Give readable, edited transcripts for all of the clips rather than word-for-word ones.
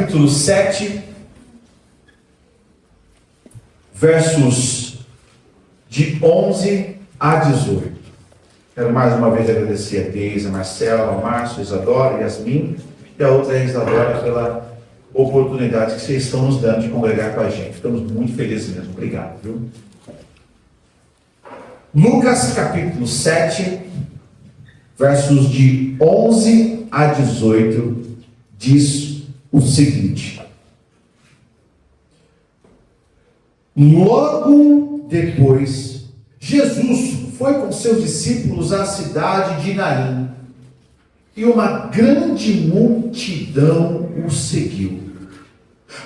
capítulo 7, versos de 11 a 18. Quero mais uma vez agradecer a Deise, a Marcela, a Márcio, a Isadora, a Yasmin e a outra Isadora pela oportunidade que vocês estão nos dando de congregar com a gente. Ficamos muito felizes mesmo. Obrigado, viu? Lucas capítulo 7, versos de 11 a 18, diz o seguinte: logo depois, Jesus foi com seus discípulos à cidade de Naim, e uma grande multidão o seguiu.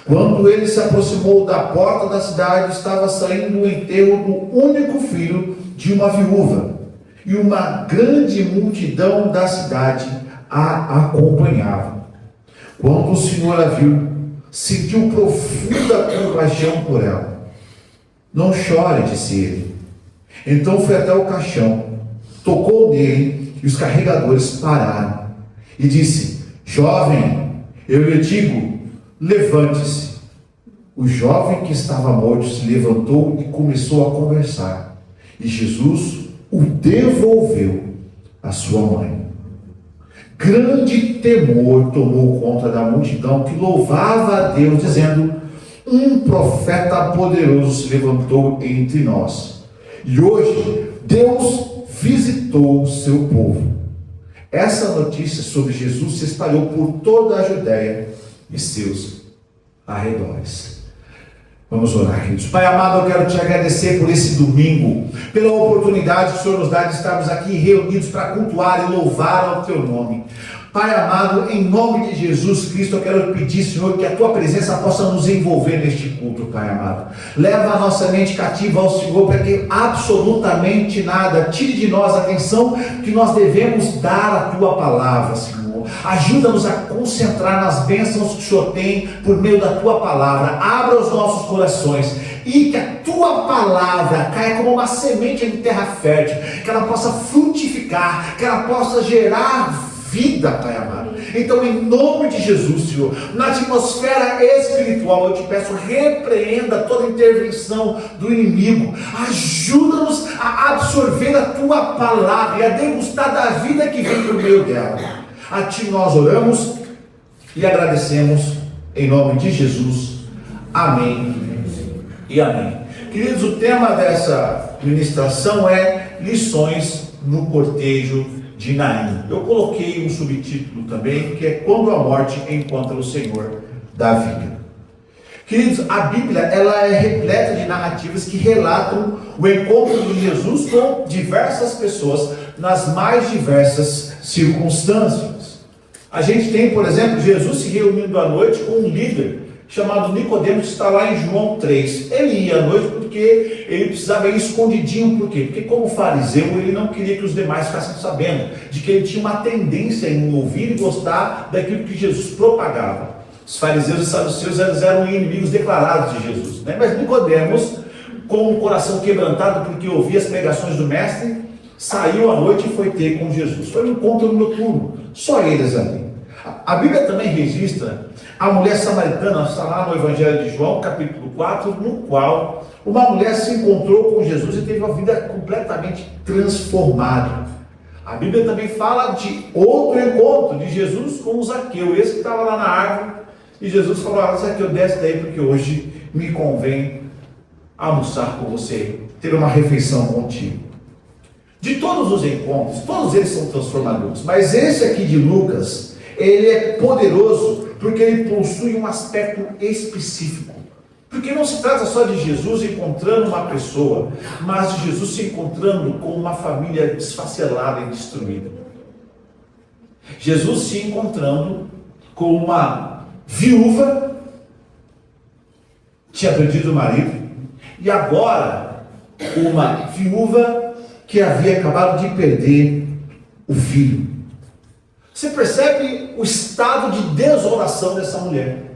Quando ele se aproximou da porta da cidade, estava saindo o enterro do único filho de uma viúva, e uma grande multidão da cidade a acompanhava. Quando o Senhor a viu, sentiu profunda compaixão por ela. Não chore, disse ele. Então foi até o caixão, tocou nele, e os carregadores pararam, e disse: jovem, eu lhe digo, levante-se. O jovem que estava morto se levantou e começou a conversar, e Jesus o devolveu à sua mãe. Grande temor tomou conta da multidão, que louvava a Deus, dizendo: um profeta poderoso se levantou entre nós, e hoje Deus visitou o seu povo. Essa notícia sobre Jesus se espalhou por toda a Judéia e seus arredores. Vamos orar, queridos. Pai amado, eu quero te agradecer por esse domingo, pela oportunidade que o Senhor nos dá de estarmos aqui reunidos para cultuar e louvar ao teu nome. Pai amado, em nome de Jesus Cristo, eu quero pedir, Senhor, que a tua presença possa nos envolver neste culto, Pai amado. Leva a nossa mente cativa ao Senhor, para que absolutamente nada tire de nós a atenção que nós devemos dar à tua palavra, Senhor. Ajuda-nos a concentrar nas bênçãos que o Senhor tem por meio da tua palavra. Abra os nossos corações e que a tua palavra caia como uma semente em terra fértil, que ela possa frutificar, que ela possa gerar vida, Pai amado. Então, em nome de Jesus, Senhor, na atmosfera espiritual, eu te peço, repreenda toda intervenção do inimigo. Ajuda-nos a absorver a tua palavra e a degustar da vida que vem por meio dela. A ti nós oramos e agradecemos em nome de Jesus. Amém e amém. Queridos, o tema dessa ministração é lições no cortejo de Naim. Eu coloquei um subtítulo também, que é quando a morte encontra o Senhor da vida. Queridos, a Bíblia ela é repleta de narrativas que relatam o encontro de Jesus com diversas pessoas nas mais diversas circunstâncias. A gente tem, por exemplo, Jesus se reunindo à noite com um líder chamado Nicodemos, que está lá em João 3. Ele ia à noite porque ele precisava ir escondidinho. Por quê? Porque como fariseu, ele não queria que os demais ficassem sabendo de que ele tinha uma tendência em ouvir e gostar daquilo que Jesus propagava. Os fariseus e saduceus eram inimigos declarados de Jesus, né? Mas Nicodemos, com o coração quebrantado porque ouvia as pregações do mestre, saiu à noite e foi ter com Jesus. Foi um encontro noturno, só eles ali. A Bíblia também registra a mulher samaritana, está lá no Evangelho de João, capítulo 4, no qual uma mulher se encontrou com Jesus e teve uma vida completamente transformada. A Bíblia também fala de outro encontro de Jesus com o Zaqueu, esse que estava lá na árvore, e Jesus falou: Zaqueu, desce daí porque hoje me convém almoçar com você, ter uma refeição contigo. De todos os encontros, todos eles são transformadores, mas esse aqui de Lucas, ele é poderoso porque ele possui um aspecto específico. Porque não se trata só de Jesus encontrando uma pessoa, mas de Jesus se encontrando com uma família desfacelada e destruída. Jesus se encontrando com uma viúva, tinha perdido o marido, e agora uma viúva que havia acabado de perder o filho. Você percebe o estado de desolação dessa mulher?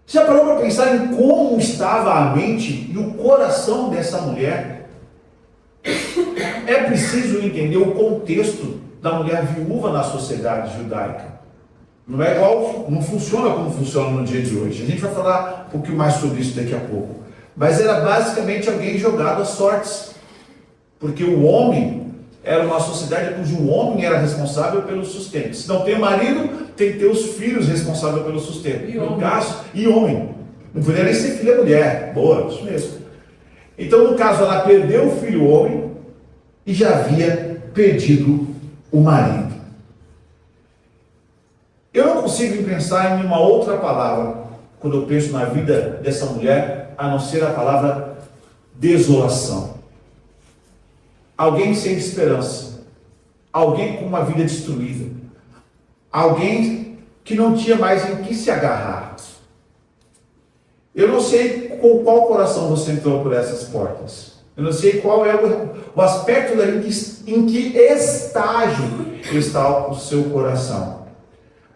Você já parou para pensar em como estava a mente e o coração dessa mulher? É preciso entender o contexto da mulher viúva na sociedade judaica. Não é igual, não funciona como funciona no dia de hoje. A gente vai falar um pouquinho mais sobre isso daqui a pouco. Mas era basicamente alguém jogado às sortes. Porque o homem era uma sociedade cujo homem era responsável pelo sustento. Se não tem o marido, tem que ter os filhos responsáveis pelo sustento. No caso, e homem. Não poderia nem ser filha mulher. Boa, isso mesmo. Então, no caso, ela perdeu o filho homem e já havia perdido o marido. Eu não consigo pensar em uma outra palavra quando eu penso na vida dessa mulher, a não ser a palavra desolação. Alguém sem esperança, alguém com uma vida destruída, alguém que não tinha mais em que se agarrar. Eu não sei com qual coração você entrou por essas portas. Eu não sei qual é o aspecto daí em que estágio está o seu coração.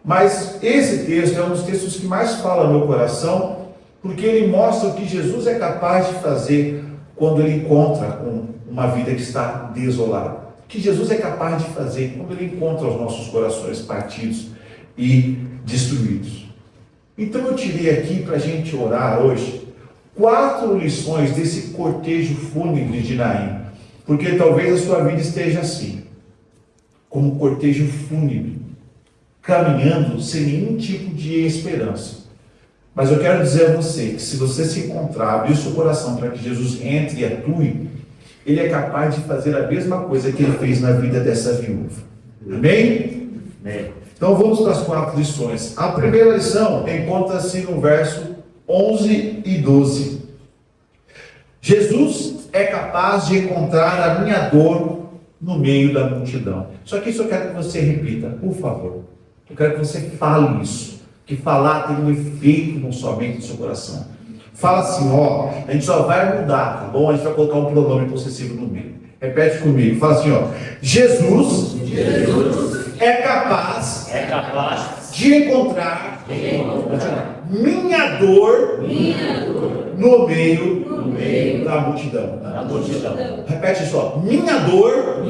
Mas esse texto é um dos textos que mais fala no meu coração, porque ele mostra o que Jesus é capaz de fazer quando ele encontra uma vida que está desolada. O que Jesus é capaz de fazer quando ele encontra os nossos corações partidos e destruídos. Então eu tirei aqui para a gente orar hoje 4 lições desse cortejo fúnebre de Naim, porque talvez a sua vida esteja assim, como um cortejo fúnebre, caminhando sem nenhum tipo de esperança. Mas eu quero dizer a você que se você se encontrar, abrir o seu coração para que Jesus entre e atue, ele é capaz de fazer a mesma coisa que ele fez na vida dessa viúva. Amém? Amém. Então vamos para as 4 lições. A primeira lição encontra-se no verso 11 e 12. Jesus é capaz de encontrar a minha dor no meio da multidão. Só que isso eu quero que você repita, por favor. Eu quero que você fale isso. Que falar tem um efeito não somente no seu coração. Fala assim, ó, a gente só vai mudar, tá bom? A gente vai colocar um pronome possessivo no meio. Repete comigo, fala assim, ó. Jesus é capaz de encontrar minha dor no meio da multidão. Repete só, minha dor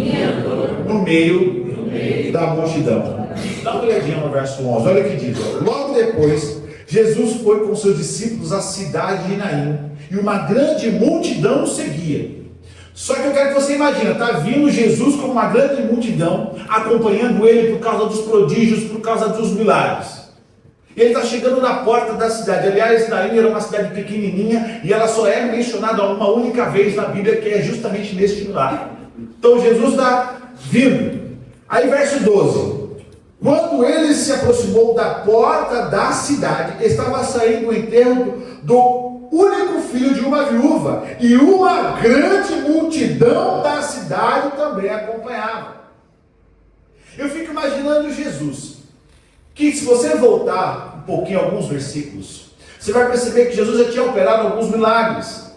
no meio da multidão. Dá uma olhadinha no verso 11, olha o que diz. Logo depois, Jesus foi com seus discípulos à cidade de Naim, e uma grande multidão o seguia. Só que eu quero que você imagine, está vindo Jesus com uma grande multidão, acompanhando ele por causa dos prodígios, por causa dos milagres. Ele está chegando na porta da cidade. Aliás, Naim era uma cidade pequenininha, e ela só é mencionada uma única vez na Bíblia, que é justamente neste milagre. Então Jesus está vindo. Aí verso 12. Quando ele se aproximou da porta da cidade, estava saindo o enterro do único filho de uma viúva, e uma grande multidão da cidade também acompanhava. Eu fico imaginando Jesus, que se você voltar um pouquinho alguns versículos, você vai perceber que Jesus já tinha operado alguns milagres.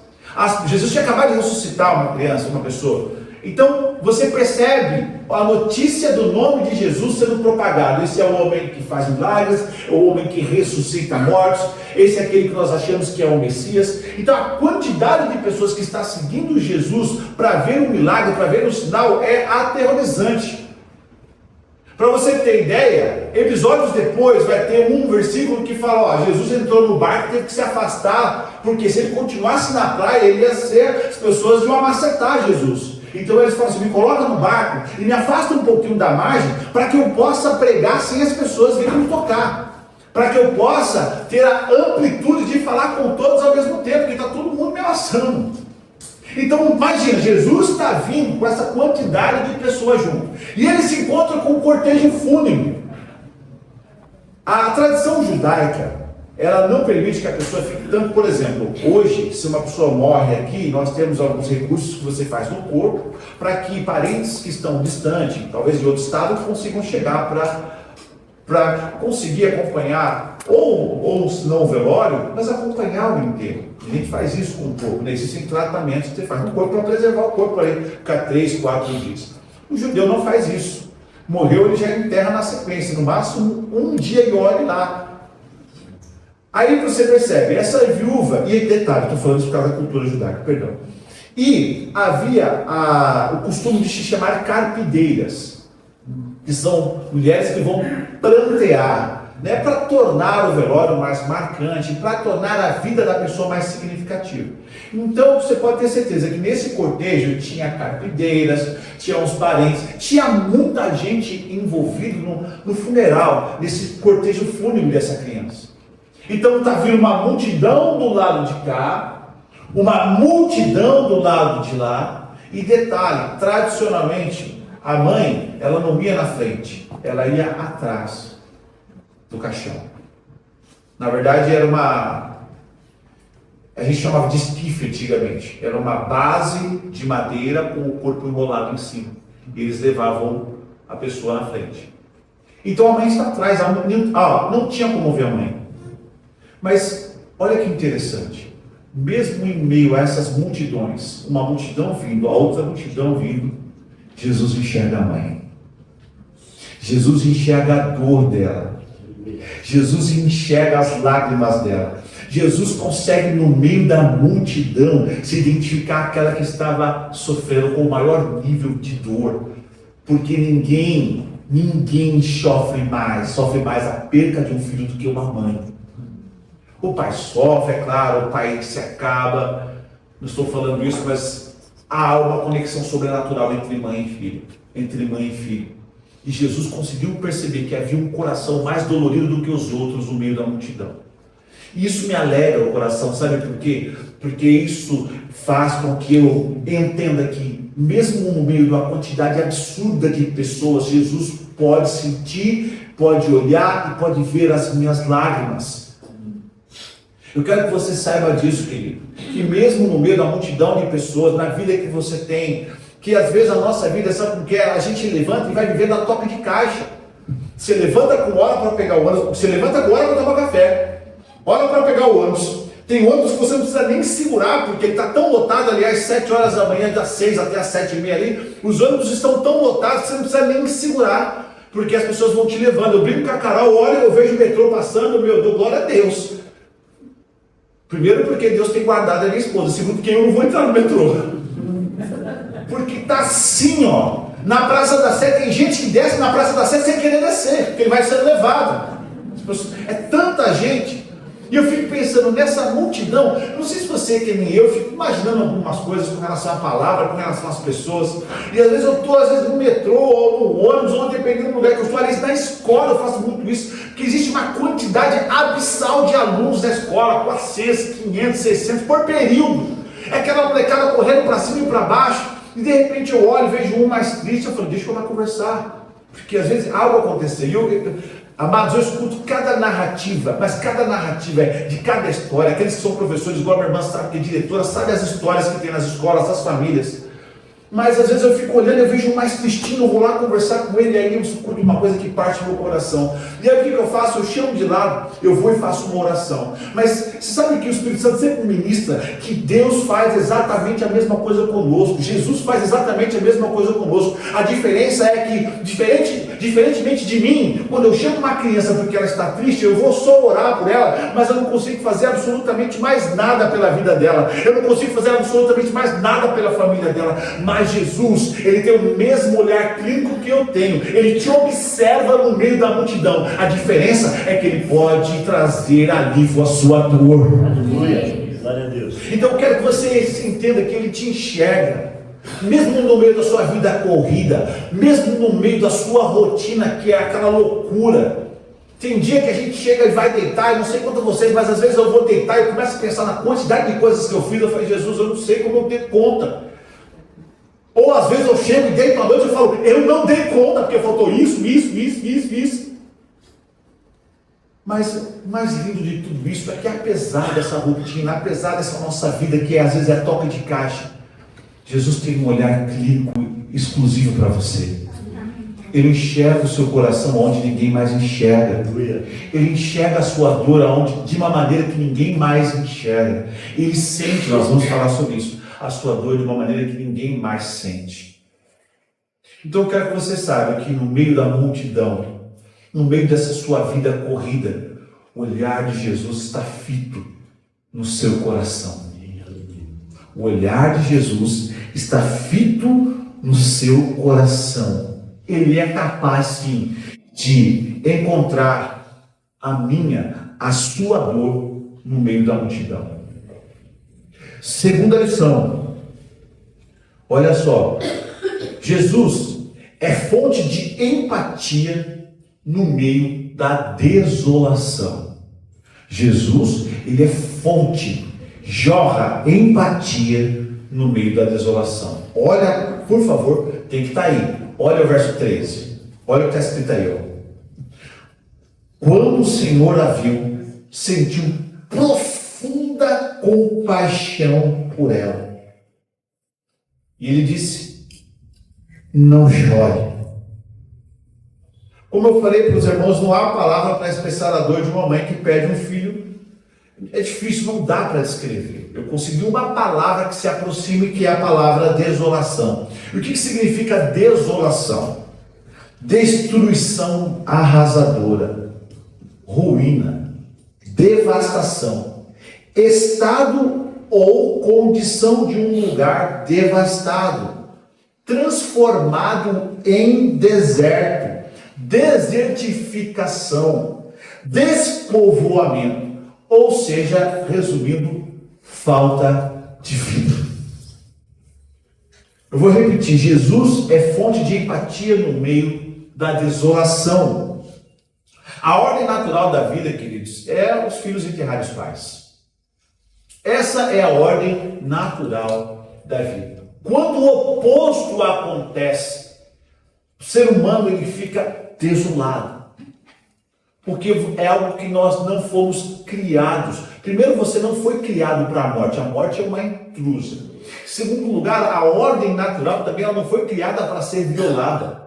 Jesus tinha acabado de ressuscitar uma criança, uma pessoa. Então você percebe a notícia do nome de Jesus sendo propagado. Esse é o homem que faz milagres, é o homem que ressuscita mortos, esse é aquele que nós achamos que é o Messias. Então a quantidade de pessoas que está seguindo Jesus para ver o milagre, para ver o sinal, é aterrorizante. Para você ter ideia, episódios depois vai ter um versículo que fala, ó, Jesus entrou no barco e teve que se afastar, porque se ele continuasse na praia, ele ia ser, as pessoas iam macetar Jesus. Então eles falam assim, me coloca no barco e me afasta um pouquinho da margem, para que eu possa pregar sem as pessoas virem me tocar, para que eu possa ter a amplitude de falar com todos ao mesmo tempo, porque está todo mundo me abraçando. Então imagina, Jesus está vindo com essa quantidade de pessoas junto, e ele se encontra com um cortejo fúnebre. A tradição judaica, ela não permite que a pessoa fique tanto, por exemplo, hoje, se uma pessoa morre aqui, nós temos alguns recursos que você faz no corpo, para que parentes que estão distantes, talvez de outro estado, consigam chegar para conseguir acompanhar, ou se não o velório, mas acompanhar o enterro. A gente faz isso com o corpo, né? Existem tratamentos que você faz no corpo para preservar o corpo aí, ficar 3, 4 dias. O judeu não faz isso. Morreu, ele já enterra na sequência, no máximo um dia e olhe lá. Aí você percebe, essa viúva, e detalhe, estou falando isso por causa da cultura judaica, perdão. E havia o costume de se chamar carpideiras, que são mulheres que vão plantear né, para tornar o velório mais marcante, para tornar a vida da pessoa mais significativa. Então você pode ter certeza que nesse cortejo tinha carpideiras, tinha uns parentes, tinha muita gente envolvida no funeral, nesse cortejo fúnebre dessa criança. Então está vindo uma multidão do lado de cá, uma multidão do lado de lá, e detalhe, tradicionalmente, a mãe, ela não ia na frente, ela ia atrás do caixão. Na verdade, a gente chamava de esquife antigamente, era uma base de madeira com o corpo enrolado em cima. E eles levavam a pessoa na frente. Então a mãe está atrás, não tinha como ver a mãe. Mas olha que interessante, mesmo em meio a essas multidões, uma multidão vindo, a outra multidão vindo, Jesus enxerga a mãe. Jesus enxerga a dor dela. Jesus enxerga as lágrimas dela. Jesus consegue, no meio da multidão, se identificar aquela que estava sofrendo com o maior nível de dor. Porque ninguém sofre mais a perca de um filho do que uma mãe. O pai sofre, é claro, o pai se acaba. Não estou falando isso, mas há uma conexão sobrenatural entre mãe e filho. Entre mãe e filho. E Jesus conseguiu perceber que havia um coração mais dolorido do que os outros no meio da multidão. E isso me alegra o coração, sabe por quê? Porque isso faz com que eu entenda que, mesmo no meio de uma quantidade absurda de pessoas, Jesus pode sentir, pode olhar e pode ver as minhas lágrimas. Eu quero que você saiba disso, querido. Que mesmo no meio da multidão de pessoas, na vida que você tem, que às vezes a nossa vida, sabe por quê? A gente levanta e vai viver da toca de caixa. Você levanta com hora para pegar o ônibus, você levanta agora para tomar café. Hora para pegar o ônibus. Tem ônibus que você não precisa nem segurar, porque ele está tão lotado ali às 7 horas da manhã, das 6 até as 7h30 ali. Os ônibus estão tão lotados que você não precisa nem segurar, porque as pessoas vão te levando. Eu brinco com a Carol, olha, eu vejo o metrô passando, meu Deus, glória a Deus. Primeiro porque Deus tem guardado a minha esposa. Segundo porque eu não vou entrar no metrô. Porque está assim, ó. Na Praça da Sé tem gente que desce na Praça da Sé sem querer descer, porque ele vai sendo levado. É tanta gente. E eu fico pensando nessa multidão, não sei se você que nem eu, fico imaginando algumas coisas com relação à palavra, com relação às pessoas. E às vezes eu estou no metrô, ou no ônibus, ou dependendo do lugar que eu estou, aliás, na escola eu faço muito isso, porque existe uma quantidade abissal de alunos na escola, 400, 500, 600 por período. É aquela molecada correndo para cima e para baixo, e de repente eu olho e vejo um mais triste, eu falo, deixa eu lá conversar. Porque às vezes algo aconteceu. Amados, eu escuto cada narrativa, mas cada narrativa é de cada história. Aqueles que são professores, igual a minha irmã sabe que é diretora, sabe as histórias que tem nas escolas, das famílias. Mas às vezes eu fico olhando, eu vejo um mais tristinho, eu vou lá conversar com ele, e aí eu escuto uma coisa que parte do meu coração. E aí o que eu faço? Eu chamo de lado, eu vou e faço uma oração. Mas você sabe que o Espírito Santo sempre ministra que Deus faz exatamente a mesma coisa conosco. Jesus faz exatamente a mesma coisa conosco. A diferença é que, diferentemente de mim, quando eu chamo uma criança porque ela está triste, eu vou só orar por ela, mas eu não consigo fazer absolutamente mais nada pela vida dela. Eu não consigo fazer absolutamente mais nada pela família dela. Mas Jesus, ele tem o mesmo olhar clínico que eu tenho. Ele te observa no meio da multidão. A diferença é que ele pode trazer alívio à sua dor. Aleluia. Glória a Deus. Então eu quero que você entenda que ele te enxerga. Mesmo no meio da sua vida corrida, mesmo no meio da sua rotina, que é aquela loucura. Tem dia que a gente chega e vai deitar, eu não sei quanto a vocês, mas às vezes eu vou deitar e eu começo a pensar na quantidade de coisas que eu fiz. Eu falei, Jesus, eu não sei como eu dei conta. Ou às vezes eu chego e deito à noite e falo, eu não dei conta, porque faltou isso. Mas o mais lindo de tudo isso é que apesar dessa rotina, apesar dessa nossa vida que às vezes é toca de caixa, Jesus tem um olhar clínico exclusivo para você. Ele enxerga o seu coração onde ninguém mais enxerga. Ele enxerga a sua dor de uma maneira que ninguém mais enxerga. Ele sente, nós vamos falar sobre isso, a sua dor de uma maneira que ninguém mais sente. Então eu quero que você saiba que no meio da multidão, no meio dessa sua vida corrida, o olhar de Jesus está fito no seu coração. O olhar de Jesus está fito no seu coração. Ele é capaz, sim, de encontrar a sua dor no meio da multidão. Segunda lição, olha só, Jesus é fonte de empatia no meio da desolação. Jesus, ele é fonte, jorra empatia no meio da desolação. Olha, por favor, tem que estar aí. Olha o verso 13. Olha o que está escrito aí. Ó. Quando o Senhor a viu, sentiu profunda compaixão por ela. E ele disse: não chore. Como eu falei para os irmãos, não há palavra para expressar a dor de uma mãe que perde um filho. É difícil, não dá para descrever. Eu consegui uma palavra que se aproxime, que é a palavra desolação. E o que significa desolação? Destruição arrasadora, ruína, devastação, estado ou condição de um lugar devastado, transformado em deserto, desertificação, despovoamento, ou seja, resumindo, falta de vida. Eu vou repetir, Jesus é fonte de empatia no meio da desolação. A ordem natural da vida, queridos, é os filhos enterrarem os pais. Essa é a ordem natural da vida. Quando o oposto acontece, o ser humano ele fica desolado. Porque é algo que nós não fomos criados. Primeiro, você não foi criado para a morte. A morte é uma intrusa. Em segundo lugar, a ordem natural também ela não foi criada para ser violada.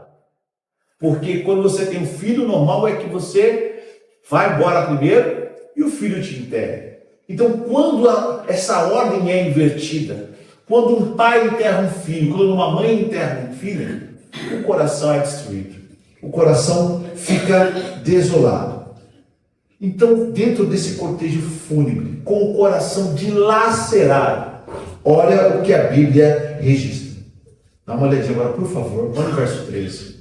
Porque quando você tem um filho, normal é que você vai embora primeiro e o filho te enterra. Então, quando essa ordem é invertida, quando um pai enterra um filho, quando uma mãe enterra um filho, o coração é destruído. O coração fica desolado. Então, dentro desse cortejo fúnebre, com o coração dilacerado, olha o que a Bíblia registra. Dá uma olhadinha agora, por favor, olha o verso 13.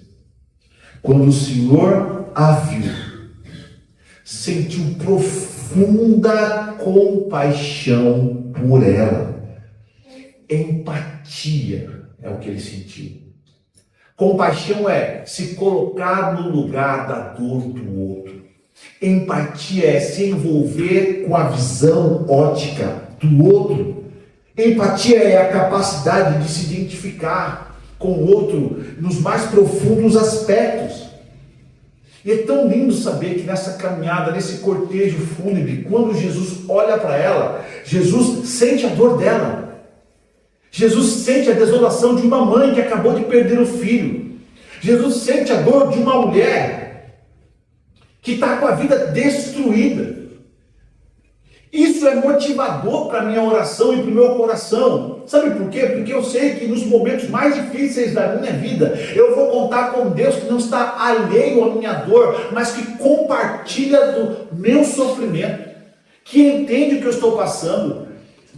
Quando o Senhor a viu, sentiu profunda compaixão por ela. Empatia é o que ele sentiu. Compaixão é se colocar no lugar da dor do outro. Empatia é se envolver com a visão ótica do outro. Empatia é a capacidade de se identificar com o outro nos mais profundos aspectos. E é tão lindo saber que nessa caminhada, nesse cortejo fúnebre, quando Jesus olha para ela, Jesus sente a dor dela. Jesus sente a desolação de uma mãe que acabou de perder o filho. Jesus sente a dor de uma mulher que está com a vida destruída. Isso é motivador para a minha oração e para o meu coração. Sabe por quê? Porque eu sei que nos momentos mais difíceis da minha vida, eu vou contar com Deus que não está alheio à minha dor, mas que compartilha do meu sofrimento, que entende o que eu estou passando,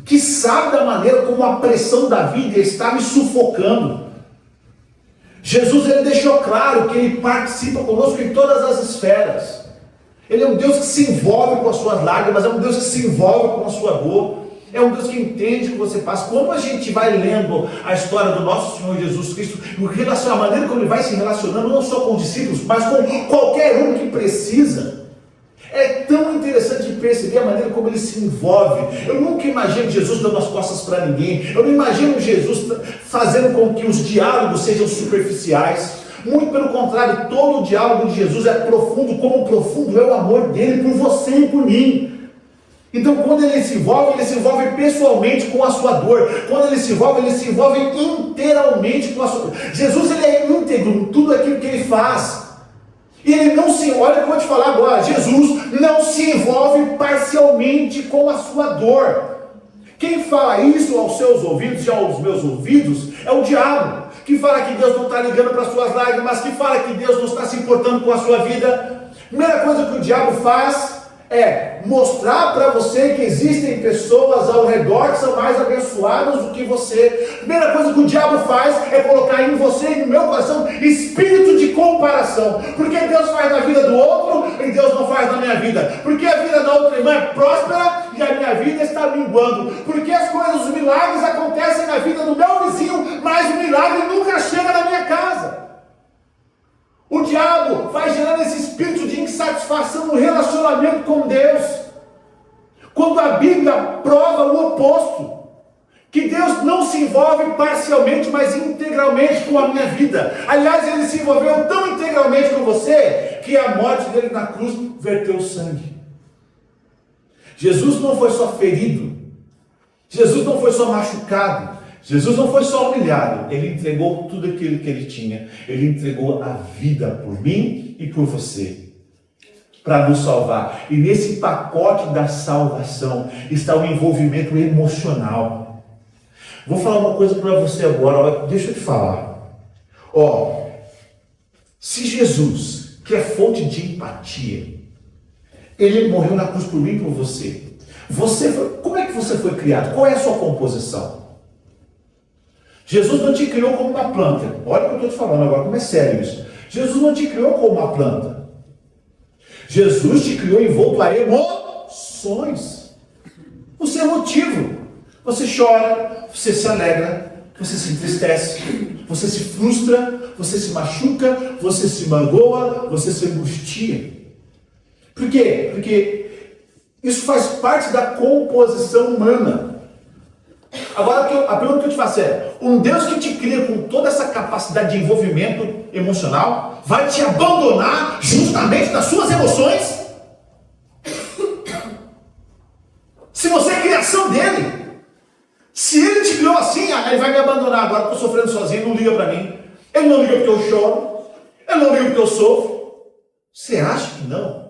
que sabe da maneira como a pressão da vida está me sufocando. Jesus ele deixou claro que ele participa conosco em todas as esferas. Ele é um Deus que se envolve com as suas lágrimas, é um Deus que se envolve com a sua dor, é um Deus que entende o que você passa. Como a gente vai lendo a história do nosso Senhor Jesus Cristo, a maneira como ele vai se relacionando, não só com os discípulos, mas com qualquer um que precisa. É tão interessante perceber a maneira como ele se envolve. Eu nunca imagino Jesus dando as costas para ninguém. Eu não imagino Jesus fazendo com que os diálogos sejam superficiais. Muito pelo contrário, todo o diálogo de Jesus é profundo, como profundo é o amor dele por você e por mim. Então, quando ele se envolve pessoalmente com a sua dor. Quando ele se envolve inteiramente com a sua dor. Jesus ele é íntegro em tudo aquilo que ele faz. E ele não se, olha o que eu vou te falar agora, Jesus não se envolve parcialmente com a sua dor. Quem fala isso aos seus ouvidos e aos meus ouvidos é o diabo, que fala que Deus não está ligando para as suas lágrimas, que fala que Deus não está se importando com a sua vida. Primeira coisa que o diabo faz é mostrar para você que existem pessoas ao redor que são mais abençoadas do que você. A primeira coisa que o diabo faz é colocar em você e no meu coração espírito de comparação. Porque Deus faz na vida do outro e Deus não faz na minha vida. Porque a vida da outra irmã é próspera e a minha vida está minguando. Porque as coisas, os milagres acontecem na vida do meu vizinho, mas o milagre nunca chega na minha casa. O diabo vai gerando esse espírito de insatisfação no relacionamento com Deus, quando a Bíblia prova o oposto, que Deus não se envolve parcialmente, mas integralmente com a minha vida. Aliás, Ele se envolveu tão integralmente com você, que a morte dele na cruz verteu sangue. Jesus não foi só ferido, Jesus não foi só machucado, Jesus não foi só humilhado, Ele entregou tudo aquilo que Ele tinha. Ele entregou a vida por mim e por você, para nos salvar. E nesse pacote da salvação está o envolvimento emocional. Vou falar uma coisa para você agora, deixa eu te falar. Se Jesus, que é fonte de empatia, Ele morreu na cruz por mim e por você. Como é que você foi criado? Qual é a sua composição? Jesus não te criou como uma planta. Olha o que eu estou te falando agora, como é sério isso. Jesus não te criou como uma planta. Jesus te criou envolto a emoções. Você é motivo. Você chora, você se alegra, você se entristece, você se frustra, você se machuca, você se magoa, você se angustia. Por quê? Porque isso faz parte da composição humana. Agora, a pergunta que eu te faço é: um Deus que te cria com toda essa capacidade de envolvimento emocional vai te abandonar justamente nas suas emoções? Se você é criação dele, se ele te criou assim, ele vai me abandonar agora, estou sofrendo sozinho, não liga para mim. Ele não liga porque eu choro, ele não liga porque eu sofro. Você acha que não?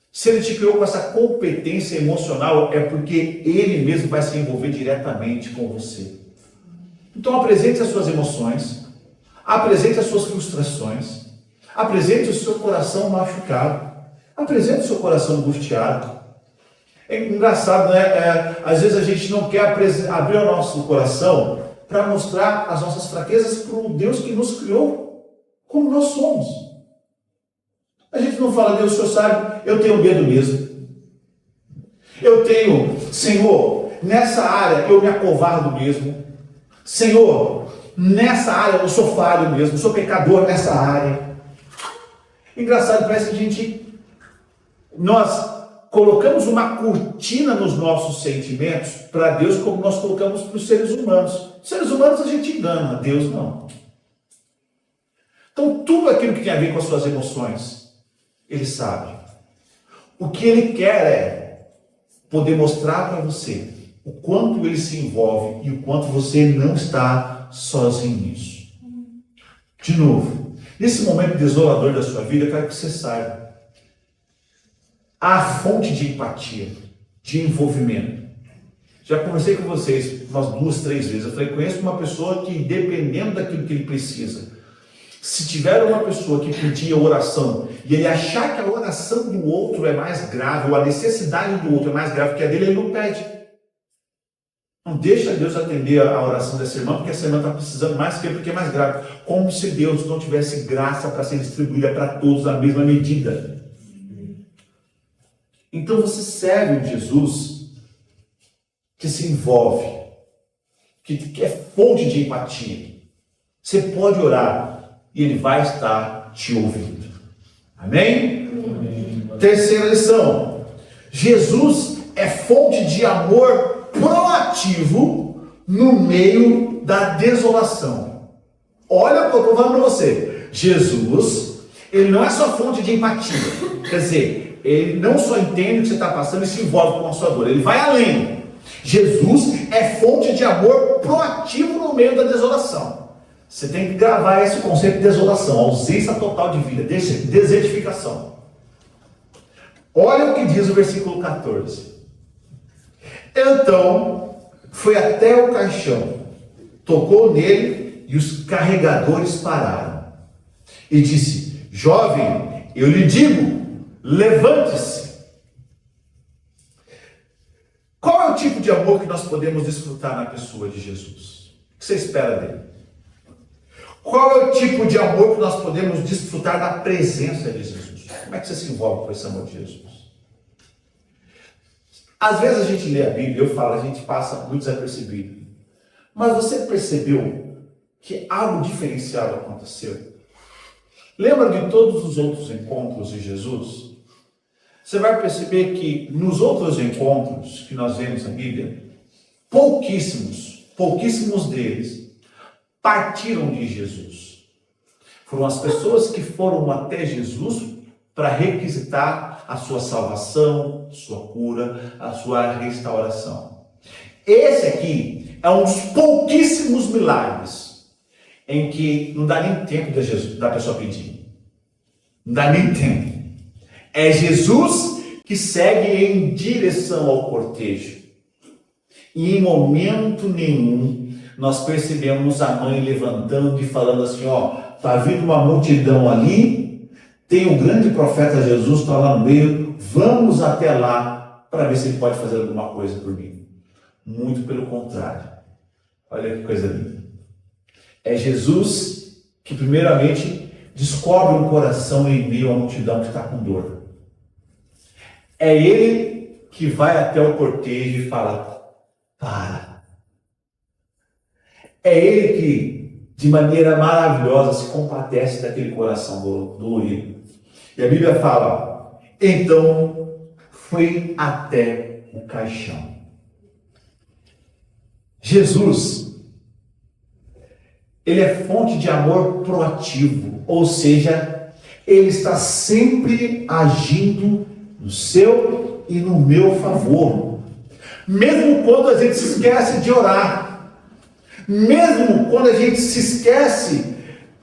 Se ele te criou com essa competência emocional, é porque ele mesmo vai se envolver diretamente com você. Então apresente as suas emoções, apresente as suas frustrações, apresente o seu coração machucado, apresente o seu coração angustiado. É engraçado, né? Às vezes a gente não quer abrir o nosso coração para mostrar as nossas fraquezas para o Deus que nos criou como nós somos. A gente não fala: Deus, o Senhor sabe, eu tenho medo mesmo. Eu tenho, Senhor, nessa área eu me acovardo mesmo. Senhor, nessa área eu sou falho mesmo, eu sou pecador nessa área. Engraçado, parece que nós colocamos uma cortina nos nossos sentimentos para Deus, como nós colocamos para os seres humanos. Os seres humanos a gente engana, Deus não. Então tudo aquilo que tem a ver com as suas emoções, Ele sabe. O que Ele quer é poder mostrar para você o quanto Ele se envolve e o quanto você não está sozinho nisso. De novo, nesse momento desolador da sua vida, eu quero que você saiba: há fonte de empatia, de envolvimento. Já conversei com vocês umas 2, 3 vezes. Eu falei: conheço uma pessoa que, dependendo daquilo que ele precisa, se tiver uma pessoa que pedir oração e ele achar que a oração do outro é mais grave, ou a necessidade do outro é mais grave que a dele, ele não pede. Não deixa Deus atender a oração dessa irmã, porque essa irmã está precisando mais que ele, porque é mais grave. Como se Deus não tivesse graça para ser distribuída para todos na mesma medida. Então você serve um Jesus que se envolve, que é fonte de empatia. Você pode orar e Ele vai estar te ouvindo. Amém? Amém. Terceira lição: Jesus é fonte de amor proativo no meio da desolação. Olha o que eu estou falando para você. Jesus, Ele não é só fonte de empatia. Quer dizer, Ele não só entende o que você está passando e se envolve com a sua dor. Ele vai além. Jesus é fonte de amor proativo no meio da desolação. Você tem que gravar esse conceito de desolação, ausência total de vida, desertificação. Olha o que diz o versículo 14. Então, foi até o caixão, tocou nele e os carregadores pararam. E disse: jovem, eu lhe digo, levante-se. tipo de amor que nós podemos desfrutar na pessoa de Jesus? O que você espera dele? Qual é o tipo de amor que nós podemos desfrutar da presença de Jesus? Como é que você se envolve com esse amor de Jesus? Às vezes a gente lê a Bíblia, eu falo, a gente passa muito desapercebido. Mas você percebeu que algo diferenciado aconteceu? Lembra de todos os outros encontros de Jesus? Você vai perceber que nos outros encontros que nós vemos na Bíblia, pouquíssimos deles partiram de Jesus. Foram as pessoas que foram até Jesus para requisitar a sua salvação, sua cura, a sua restauração. Esse aqui é um dos pouquíssimos milagres em que não dá nem tempo da pessoa pedir. Não dá nem tempo. É Jesus que segue em direção ao cortejo. E em momento nenhum nós percebemos a mãe levantando e falando assim, está vindo uma multidão ali, tem um grande profeta Jesus, está lá no meio, vamos até lá para ver se ele pode fazer alguma coisa por mim. Muito pelo contrário. Olha que coisa linda. É Jesus que primeiramente descobre um coração em meio à multidão que está com dor. É ele que vai até o cortejo e fala, para. É ele que, de maneira maravilhosa, se compadece daquele coração dolorido. E a Bíblia fala, então foi até o caixão. Jesus, ele é fonte de amor proativo, ou seja, ele está sempre agindo no seu e no meu favor. Mesmo quando a gente se esquece de orar, mesmo quando a gente se esquece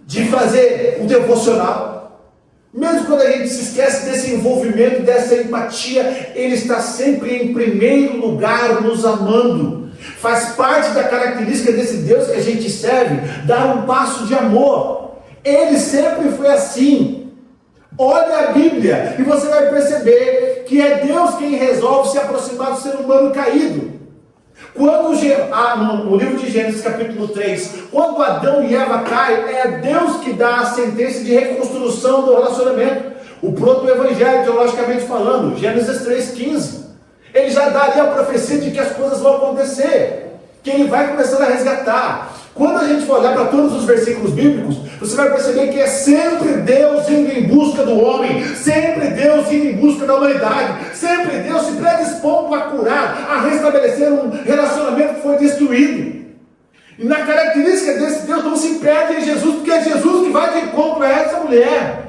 de fazer um devocional, mesmo quando a gente se esquece desse envolvimento, dessa empatia, ele está sempre em primeiro lugar nos amando. Faz parte da característica desse Deus que a gente serve, dar um passo de amor. Ele sempre foi assim. Olha a Bíblia e você vai perceber que é Deus quem resolve se aproximar do ser humano caído. Quando no livro de Gênesis capítulo 3, quando Adão e Eva caem, é Deus que dá a sentença de reconstrução do relacionamento. O proto-evangelho, teologicamente falando, Gênesis 3,15. Ele já dá ali a profecia de que as coisas vão acontecer, que ele vai começando a resgatar. Quando a gente for olhar para todos os versículos bíblicos, você vai perceber que é sempre Deus indo em busca do homem, sempre Deus indo em busca da humanidade, sempre Deus se predispondo a curar, a restabelecer um relacionamento que foi destruído. E na característica desse Deus não se perde em Jesus, porque é Jesus que vai de encontro a essa mulher.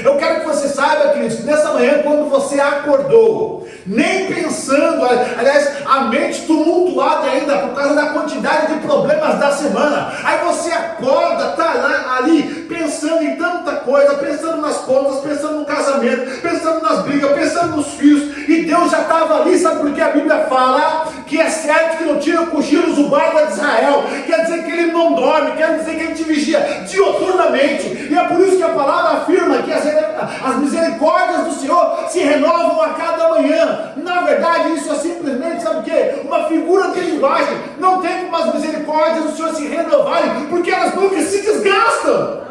Eu quero que você saiba, queridos, que nessa manhã, quando você acordou, nem pensando, aliás, a mente tumultuada ainda por causa da quantidade de problemas da semana, aí você acorda, está lá, ali, pensando em tanta coisa, pensando nas contas, pensando no casamento, pensando nas brigas, pensando nos filhos, e Deus já estava ali, sabe por que a Bíblia fala que é certo que não tira cochilos o guarda de Israel, quer dizer que ele não dorme, quer dizer que ele te vigia dioturnamente, e é por isso que a palavra afirma que as misericórdias do Senhor se renovam a cada manhã. Na verdade, isso é simplesmente, sabe o que? Uma figura de linguagem. Não tem como as misericórdias do Senhor se renovarem, porque elas nunca se desgastam.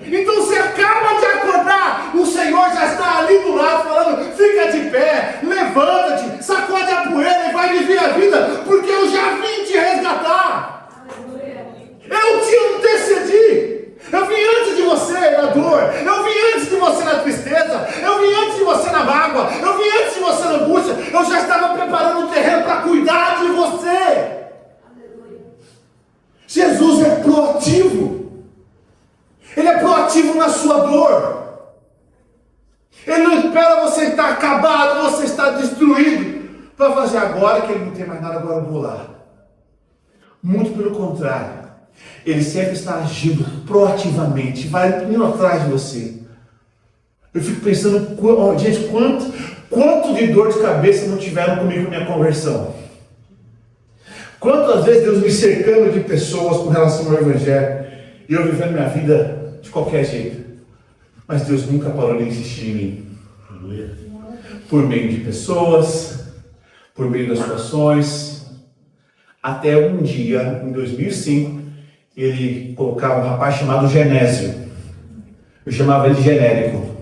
Então você acaba de acordar, o Senhor já está ali do lado falando, fica de pé, levanta-te, sacode a poeira e vai viver a vida, porque eu já vim te resgatar. Eu te antecedi. Eu vim antes de você na dor, eu vim antes de você na tristeza, eu vim antes de você na mágoa, eu vim antes de você na angústia, eu já estava preparando o terreno para cuidar de você. Jesus é proativo, ele é proativo na sua dor, ele não espera você estar acabado, você estar destruído, para fazer agora que ele não tem mais nada, agora eu vou lá. Muito pelo contrário. Ele sempre está agindo proativamente, vai indo atrás de você. Eu fico pensando, gente, quanto de dor de cabeça não tiveram comigo na minha conversão? Quantas vezes Deus me cercando de pessoas com relação ao Evangelho, e eu vivendo minha vida de qualquer jeito. Mas Deus nunca parou de insistir em mim. Por meio de pessoas, por meio das situações, até um dia, em 2005, ele colocava um rapaz chamado Genésio. Eu chamava ele de genérico.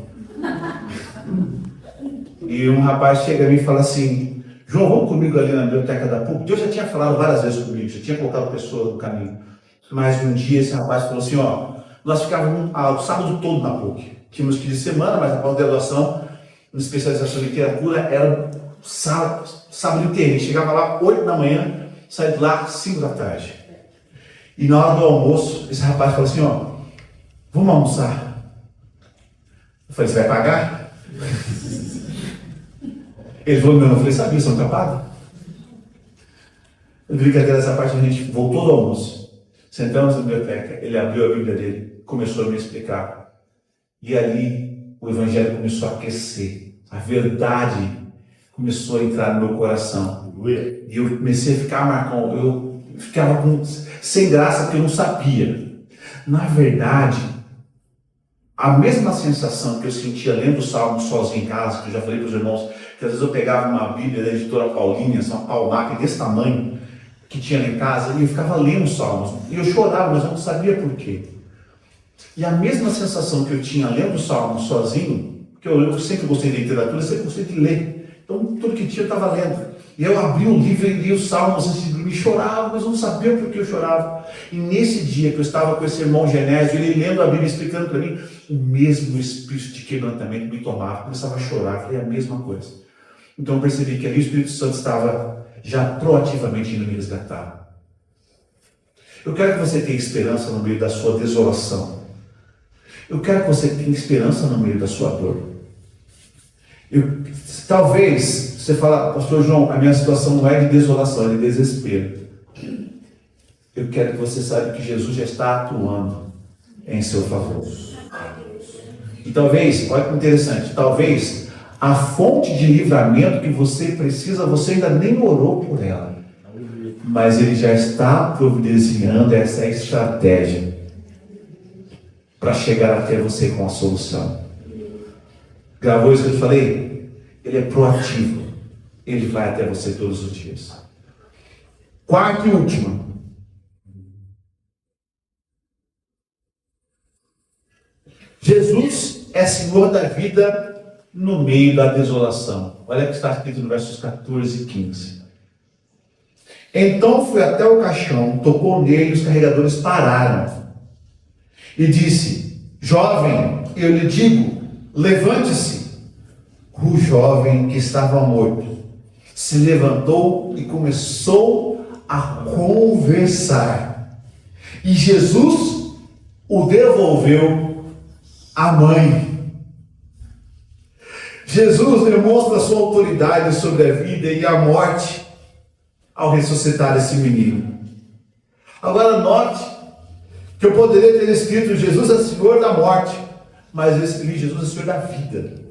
E um rapaz chega a mim e fala assim: João, vamos comigo ali na biblioteca da PUC? Deus já tinha falado várias vezes comigo, já tinha colocado pessoas no caminho. Mas um dia esse rapaz falou assim: ó, nós ficávamos o sábado todo na PUC. Tínhamos que ir de semana, mas a pós-graduação, uma especialização em literatura, era sábado inteiro. Chegava lá 8 da manhã, saía de lá 5 da tarde. E na hora do almoço, esse rapaz falou assim: ó, vamos almoçar. Eu falei: você vai pagar? Ele falou: não. Eu falei: sabia, você não paga? Brincadeira essa parte, a gente voltou do almoço, sentamos na biblioteca, ele abriu a Bíblia dele, começou a me explicar. E ali o Evangelho começou a aquecer, a verdade começou a entrar no meu coração. E eu comecei a ficar marcando, eu ficava sem graça porque eu não sabia. Na verdade, a mesma sensação que eu sentia lendo o Salmo sozinho em casa, que eu já falei para os irmãos, que às vezes eu pegava uma Bíblia da editora Paulinha, uma Palmac desse tamanho, que tinha lá em casa, e eu ficava lendo os Salmos. E eu chorava, mas eu não sabia por quê. E a mesma sensação que eu tinha lendo os Salmos sozinho, porque eu sempre gostei de literatura, sempre gostei de ler. Então, tudo que tinha eu estava lendo. E eu abri o livro e li os Salmos antes de dormir, chorava, mas eu não sabia por que eu chorava. E nesse dia que eu estava com esse irmão Genésio, ele lendo a Bíblia, explicando para mim, o mesmo espírito de quebrantamento me tomava, começava a chorar, falei a mesma coisa. Então eu percebi que ali o Espírito Santo estava já proativamente indo me resgatar. Eu quero que você tenha esperança no meio da sua desolação. Eu quero que você tenha esperança no meio da sua dor. Talvez você fale: pastor João, a minha situação não é de desolação, é de desespero. Eu quero que você saiba que Jesus já está atuando em seu favor. E talvez, olha que interessante, talvez a fonte de livramento que você precisa, você ainda nem orou por ela. Mas ele já está providenciando essa estratégia para chegar até você com a solução. Gravou isso que eu te falei? Ele é proativo. Ele vai até você todos os dias. Quarta e última. Jesus é Senhor da vida no meio da desolação. Olha o que está escrito no versos 14 e 15. Então foi até o caixão, tocou nele, os carregadores pararam. E disse: jovem, eu lhe digo, levante-se. O jovem que estava morto se levantou e começou a conversar. E Jesus o devolveu à mãe. Jesus demonstra sua autoridade sobre a vida e a morte ao ressuscitar esse menino. Agora note que eu poderia ter escrito: Jesus é Senhor da morte, mas eu escrevi: Jesus é Senhor da vida.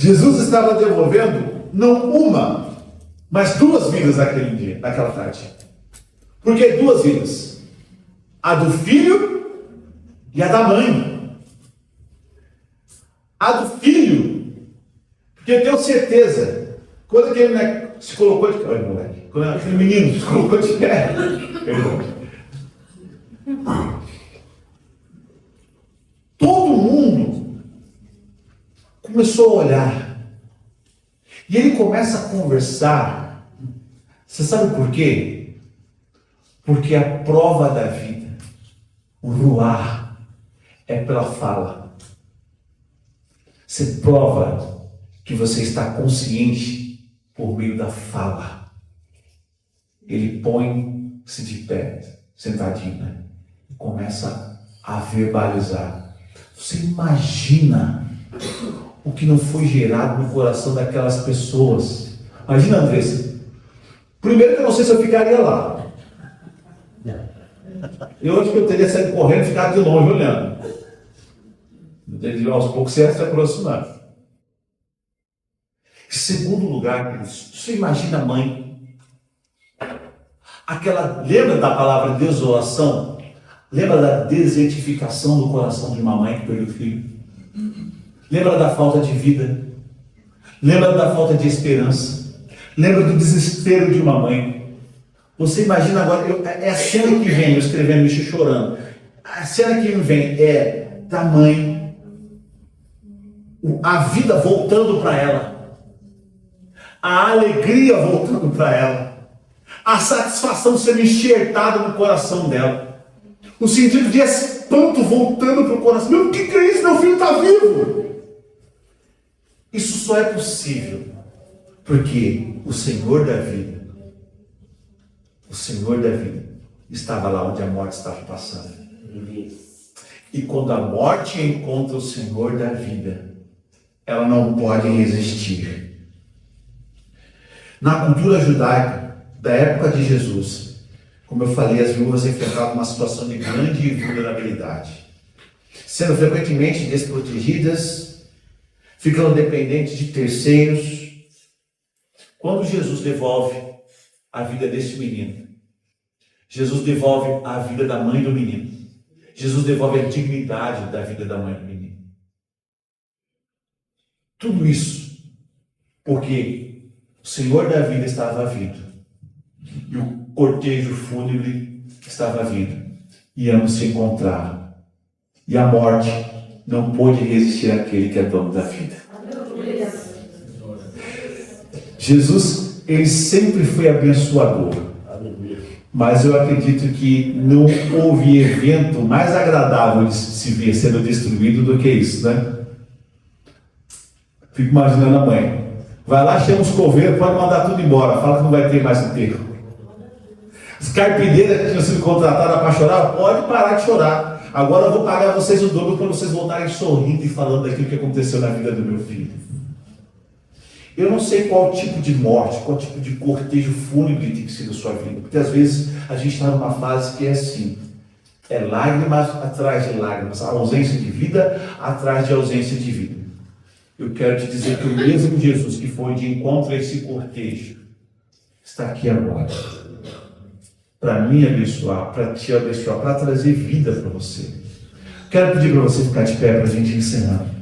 Jesus estava devolvendo não uma, mas 2 vidas naquele dia, naquela tarde. Por que 2 vidas? A do filho e a da mãe. A do filho, porque eu tenho certeza, quando aquele moleque se colocou de pé, quando aquele menino se colocou de pé, todo mundo começou a olhar. E ele começa a conversar. Você sabe por quê? Porque a prova da vida, o ruar, é pela fala. Você prova que você está consciente por meio da fala. Ele põe-se de pé, sentadinho, né? E começa a verbalizar. Você imagina o que não foi gerado no coração daquelas pessoas. Imagina, Andressa. Primeiro que eu não sei se eu ficaria lá. Eu acho que eu teria saído correndo e ficado de longe olhando. Aos poucos você ia se aproximar. Em segundo lugar, você imagina a mãe. Lembra da palavra desolação? Lembra da desertificação do coração de uma mãe que perdeu o filho? Lembra da falta de vida? Lembra da falta de esperança? Lembra do desespero de uma mãe. Você imagina agora, é a cena que vem, eu escrevendo isso chorando. A cena que me vem é da mãe, a vida voltando para ela, a alegria voltando para ela, a satisfação sendo enxertada no coração dela, o sentido de espanto voltando para o coração. Meu, o que é isso? Meu filho está vivo! Isso só é possível porque o Senhor da vida estava lá onde a morte estava passando. E quando a morte encontra o Senhor da vida, ela não pode resistir. Na cultura judaica da época de Jesus, como eu falei, as viúvas enfrentavam uma situação de grande vulnerabilidade, sendo frequentemente desprotegidas, ficando dependentes de terceiros. Quando Jesus devolve a vida desse menino, Jesus devolve a vida da mãe do menino, Jesus devolve a dignidade da vida da mãe do menino. Tudo isso porque o Senhor da vida estava vindo e o cortejo fúnebre estava vindo, e ambos se encontraram, e a morte não pôde resistir àquele que é dono da vida. Jesus, ele sempre foi abençoador, mas eu acredito que não houve evento mais agradável de se ver sendo destruído do que isso, né? Fico imaginando a mãe, vai lá, chama os coveiros, pode mandar tudo embora, fala que não vai ter mais enterro. As carpideiras que tinham sido contratadas para chorar, pode parar de chorar. Agora eu vou pagar vocês o dobro para vocês voltarem sorrindo e falando daquilo que aconteceu na vida do meu filho. Eu não sei qual tipo de morte, qual tipo de cortejo fúnebre tem que ser da sua vida, porque às vezes a gente está numa fase que é assim, é lágrimas atrás de lágrimas, a ausência de vida atrás de ausência de vida. Eu quero te dizer que o mesmo Jesus que foi de encontro a esse cortejo está aqui agora, para me abençoar, para te abençoar, para trazer vida para você. Quero pedir para você ficar de pé para a gente encerrar.